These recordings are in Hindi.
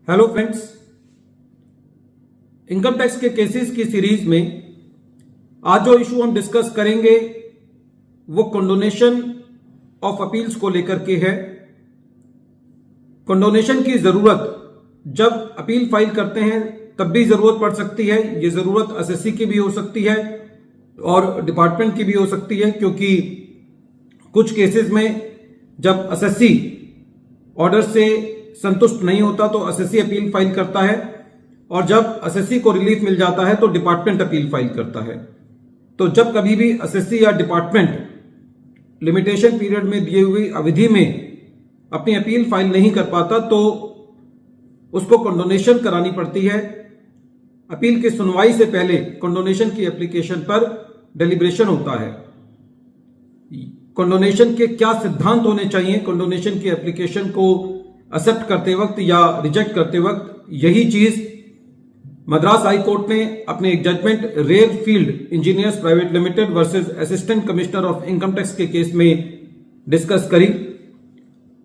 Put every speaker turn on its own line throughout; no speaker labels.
हेलो फ्रेंड्स, इनकम टैक्स के केसेस की सीरीज में आज जो इशू हम डिस्कस करेंगे वो कंडोनेशन ऑफ अपील्स को लेकर के है। कंडोनेशन की जरूरत जब अपील फाइल करते हैं तब भी जरूरत पड़ सकती है। ये जरूरत एसएससी की भी हो सकती है और डिपार्टमेंट की भी हो सकती है, क्योंकि कुछ केसेस में जब एसएससी ऑर्डर से संतुष्ट नहीं होता तो एसएससी अपील फाइल करता है, और जब एसएससी को रिलीफ मिल जाता है तो डिपार्टमेंट अपील फाइल करता है। तो जब कभी भी एसएससी या डिपार्टमेंट लिमिटेशन पीरियड में दिए हुई अवधि में अपनी अपील फाइल नहीं कर पाता तो उसको कंडोनेशन करानी पड़ती है। अपील की सुनवाई से पहले कंडोनेशन की एप्लीकेशन पर डेलिब्रेशन होता है। कंडोनेशन के क्या सिद्धांत होने चाहिए कंडोनेशन की एप्लीकेशन को एक्सेप्ट करते वक्त या रिजेक्ट करते वक्त, यही चीज मद्रास हाई कोर्ट ने अपने एक judgment Rare Field Engineers private limited versus assistant commissioner of income Tax के केस में डिस्कस करी।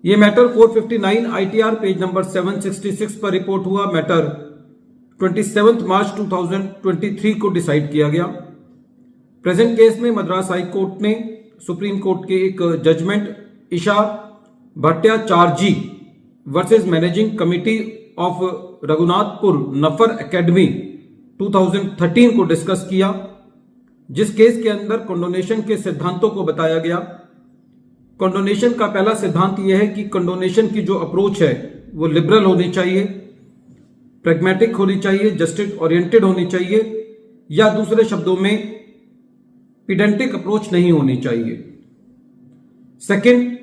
ये मैटर 459 आईटीआर पेज नंबर 766 पर रिपोर्ट हुआ। मैटर 27 मार्च 2023 को डिसाइड किया गया। प्रेजेंट केस में मद्रास हाई कोर्ट ने सुप्रीम कोर्ट के एक judgement Isha Bhattacharjee versus managing committee of Raghunathpur Nafar academy 2013 को डिस्कस किया, जिस केस के अंदर कंडोनेशन के सिद्धांतों को बताया गया। कंडोनेशन का पहला सिद्धांत यह है कि कंडोनेशन की जो अप्रोच है वो लिबरल होनी चाहिए, प्रैग्मेटिक होनी चाहिए, जस्टिस ओरिएंटेड होनी चाहिए, या दूसरे शब्दों में पेडेंटिक अप्रोच नहीं होनी चाहिए। Second,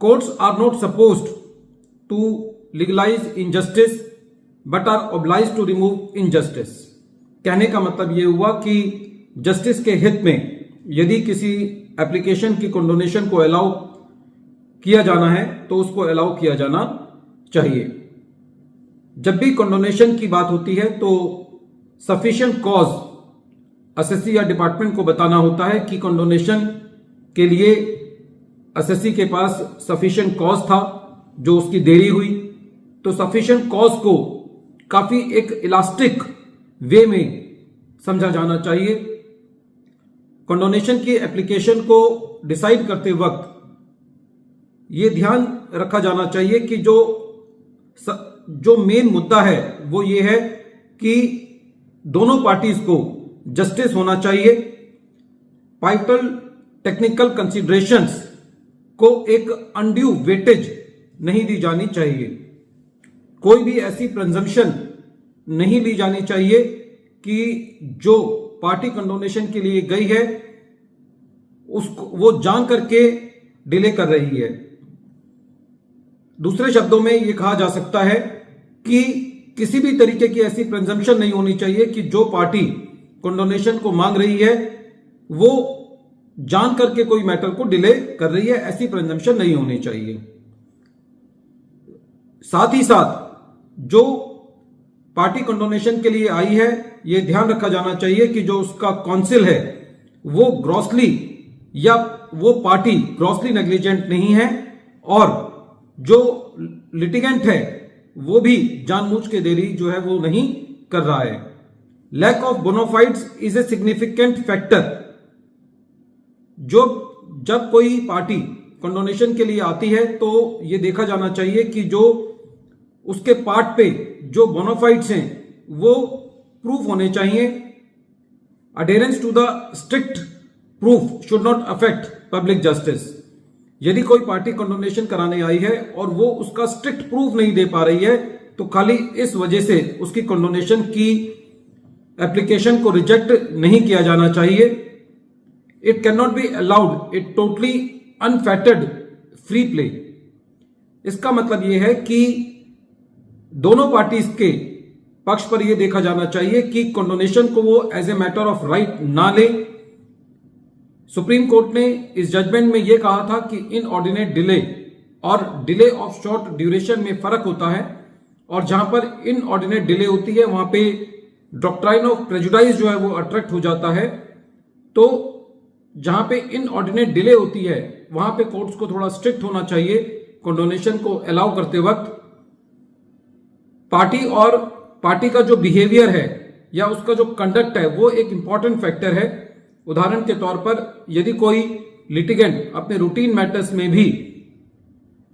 courts are not supposed to legalise injustice but are obliged to remove injustice. कहने का मतलब यह हुआ कि जस्टिस के हित में यदि किसी एप्लीकेशन की कंडोनेशन को अलाउ किया जाना है तो उसको अलाउ किया जाना चाहिए। जब भी कंडोनेशन की बात होती है तो सफिशिएंट कॉज एसएससी या डिपार्टमेंट को बताना होता है कि कंडोनेशन के लिए एसएससी के पास सफिशिएंट कॉज था जो उसकी देरी हुई। तो सफिशिएंट कॉज को काफी एक इलास्टिक वे में समझा जाना चाहिए। कंडोनेशन की एप्लीकेशन को डिसाइड करते वक्त यह ध्यान रखा जाना चाहिए कि जो मेन मुद्दा है वो ये है कि दोनों पार्टीज को जस्टिस होना चाहिए। पाइटल टेक्निकल कंसीडरेशंस को एक अनड्यू वेटेज नहीं दी जानी चाहिए। कोई भी ऐसी प्रिजम्पशन नहीं ली जानी चाहिए कि जो पार्टी कंडोनेशन के लिए गई है उसको वो जान करके डिले कर रही है। दूसरे शब्दों में यह कहा जा सकता है कि किसी भी तरीके की ऐसी प्रिजम्पशन नहीं होनी चाहिए कि जो पार्टी कंडोनेशन को मांग रही है वो जान करके कोई मैटर को डिले कर रही है। ऐसी प्रिजम्पशन नहीं होनी चाहिए। साथ ही साथ जो पार्टी कंडोनेशन के लिए आई है यह ध्यान रखा जाना चाहिए कि जो उसका काउंसिल है वो ग्रॉसली या वो पार्टी ग्रॉसली नेग्लिजेंट नहीं है, और जो लिटिगेंट है वो भी जानबूझ के देरी जो है वो नहीं कर रहा है। Lack of bona fides is a significant factor. जब कोई पार्टी कंडोनेशन के लिए आती है तो यह देखा जाना चाहिए कि जो उसके पार्ट पे जो बोनाफाइड्स हैं वो प्रूफ होने चाहिए। Adherence to the strict proof should not affect public justice. यदि कोई पार्टी कंडोनेशन कराने आई है और वो उसका स्ट्रिक्ट प्रूफ नहीं दे पा रही है तो खाली इस वजह से उसकी कंडोनेशन की एप्लीकेशन को रिजेक्ट नहीं किया जाना चाहिए। It can not be allowed it totally unfettered free play. इसका मतलब यह है कि दोनों पार्टीज के पक्ष पर यह देखा जाना चाहिए कि कंडोनेशन को वो as a matter of right ना ले। सुप्रीम कोर्ट ने इस जजमेंट में यह कहा था कि इनऑर्डिनेट डिले और डिले ऑफ शॉर्ट ड्यूरेशन में फर्क होता है, और जहां पर इनऑर्डिनेट डिले होती है वहां पे डॉक्ट्राइन ऑफ प्रेजुडाइज जो है वो अट्रैक्ट हो जाता है। तो जहां पे इनऑर्डिनेट डिले होती है वहां पे कोर्ट्स को थोड़ा स्ट्रिक्ट होना चाहिए कंडोनेशन को अलाउ करते वक्त। पार्टी और पार्टी का जो बिहेवियर है या उसका जो कंडक्ट है वो एक इंपॉर्टेंट फैक्टर है। उदाहरण के तौर पर यदि कोई लिटिगेंट अपने रूटीन मैटर्स में भी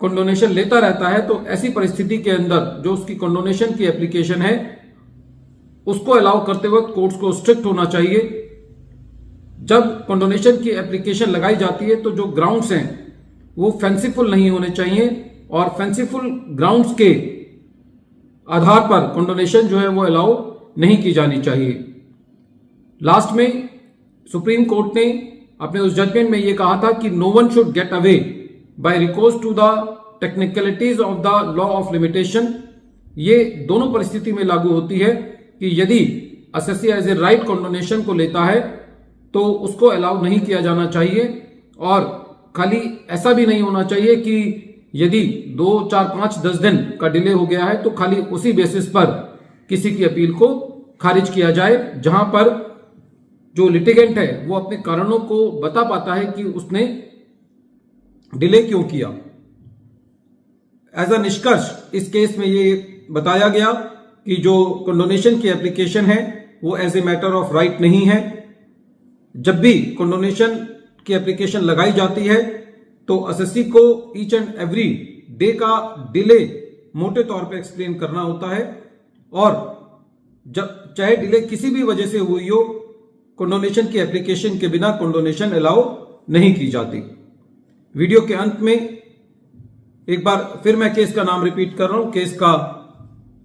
कंडोनेशन लेता रहता है तो ऐसी परिस्थिति के अंदर जो उसकी कंडोनेशन की एप्लीकेशन है उसको अलाउ करते वक्त कोर्ट्स को स्ट्रिक्ट होना चाहिए। जब कंडोनेशन की एप्लीकेशन लगाई जाती है तो जो ग्राउंड्स हैं वो फेंसीफुल नहीं होने चाहिए और फेंसीफुल ग्राउंड्स के आधार पर कंडोनेशन जो है वो अलाउ नहीं की जानी चाहिए। लास्ट में सुप्रीम कोर्ट ने अपने उस जजमेंट में ये कहा था कि no one should get away by recourse to the technicalities of the law of limitation. ये दोनों परिस्थिति में लागू होती है कि यदि assessee as a right condonation को लेता है तो उसको अलाउ नहीं किया जाना चाहिए और खाली ऐसा भी नहीं होना चाहिए कि यदि 2, 4, 5, 10 दिन का डिले हो गया है तो खाली उसी बेसिस पर किसी की अपील को खारिज किया जाए, जहां पर जो लिटिगेंट है वो अपने कारणों को बता पाता है कि उसने डिले क्यों किया। एज अ निष्कर्ष इस केस में ये बताया गया कि जो कंडोनेशन की एप्लीकेशन है वो as a matter of right नहीं है। जब भी कंडोनेशन की एप्लीकेशन लगाई जाती है तो असेसी को ईच एंड एवरी डे का डिले मोटे तौर पे एक्सप्लेन करना होता है और जब चाहे डिले किसी भी वजह से हुई हो कंडोनेशन की एप्लीकेशन के बिना कंडोनेशन अलाउ नहीं की जाती। वीडियो के अंत में एक बार फिर मैं केस का नाम रिपीट कर रहा हूं। केस का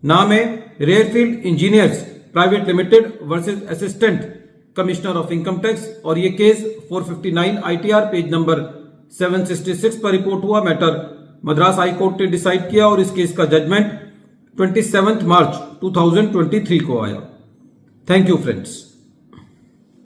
नाम है Rarefield engineers private limited versus assistant commissioner of income tax और ये केस 459 आईटीआर पेज नंबर 766 पर रिपोर्ट हुआ। मैटर मद्रास हाई कोर्ट ने डिसाइड किया और इस केस का जजमेंट 27 मार्च 2023 को आया। Thank you friends.